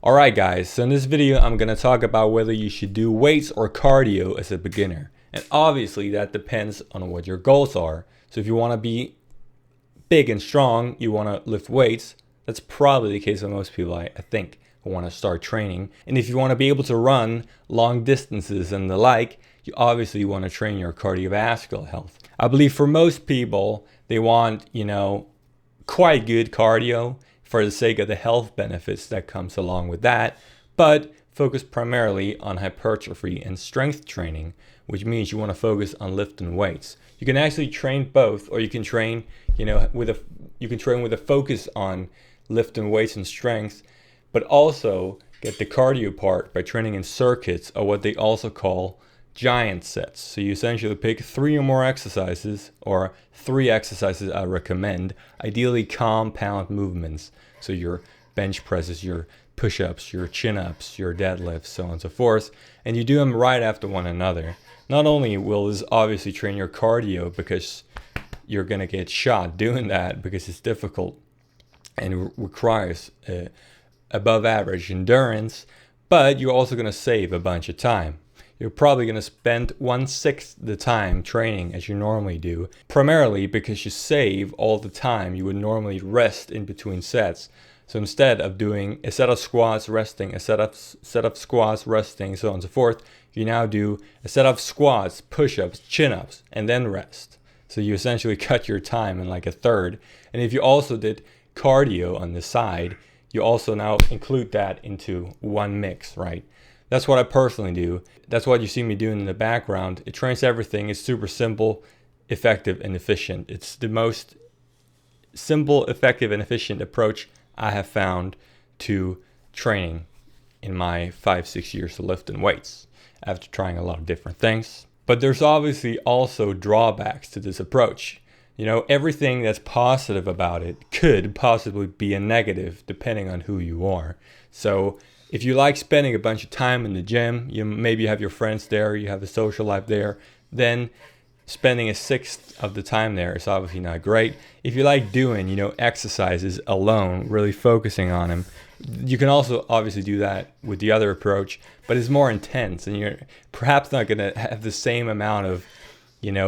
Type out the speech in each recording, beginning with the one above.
Alright guys, so in this video I'm going to talk about whether you should do weights or cardio as a beginner. And obviously that depends on what your goals are. So if you want to be big and strong, you want to lift weights, that's probably the case of most people I think who want to start training. And if you want to be able to run long distances and the like, you obviously want to train your cardiovascular health. I believe for most people, they want, quite good cardio for the sake of the health benefits that comes along with that, but focus primarily on hypertrophy and strength training, which means you want to focus on lifting weights. You can actually train both, or you can train, with a focus on lifting weights and strength, but also get the cardio part by training in circuits, or what they also call giant sets. So you essentially pick 3 or more exercises, or 3 exercises I recommend, ideally compound movements. So your bench presses, your push-ups, your chin-ups, your deadlifts, so on and so forth. And you do them right after one another. Not only will this obviously train your cardio because you're going to get shot doing that because it's difficult and requires above average endurance, but you're also going to save a bunch of time. You're probably going to spend 1/6 the time training as you normally do, primarily because you save all the time you would normally rest in between sets. So instead of doing a set of squats, resting, a set of squats, resting, so on and so forth, you now do a set of squats, push-ups, chin-ups, and then rest. So you essentially cut your time in like a third. And if you also did cardio on the side, you also now include that into one mix, right? That's what I personally do. That's what you see me doing in the background. It trains everything. It's super simple, effective, and efficient. It's the most simple, effective, and efficient approach I have found to training in my 5-6 years of lifting weights after trying a lot of different things. But there's obviously also drawbacks to this approach. Everything that's positive about it could possibly be a negative depending on who you are. So if you like spending a bunch of time in the gym, maybe you have your friends there, you have a social life there, then spending 1/6 of the time there is obviously not great. If you like doing, exercises alone, really focusing on them, you can also obviously do that with the other approach, but it's more intense and you're perhaps not going to have the same amount of,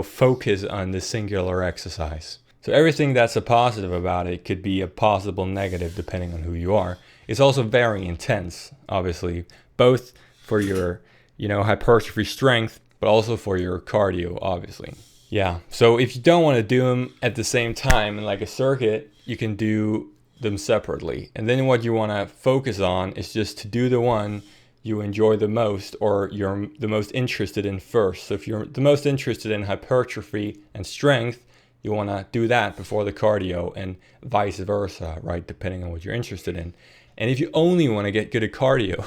focus on the singular exercise. So everything that's a positive about it could be a possible negative depending on who you are. It's also very intense, obviously, both for your, hypertrophy strength, but also for your cardio, obviously. Yeah, so if you don't want to do them at the same time in like a circuit, you can do them separately. And then what you want to focus on is just to do the one you enjoy the most or you're the most interested in first. So if you're the most interested in hypertrophy and strength, you want to do that before the cardio and vice versa, right? Depending on what you're interested in. And if you only want to get good at cardio,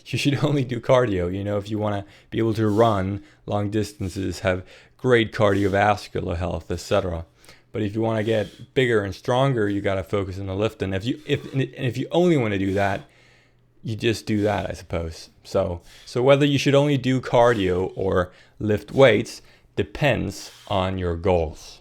you should only do cardio. If you want to be able to run long distances, have great cardiovascular health, etc. But if you want to get bigger and stronger, you got to focus on the lifting. If you only want to do that, you just do that, I suppose. So whether you should only do cardio or lift weights depends on your goals.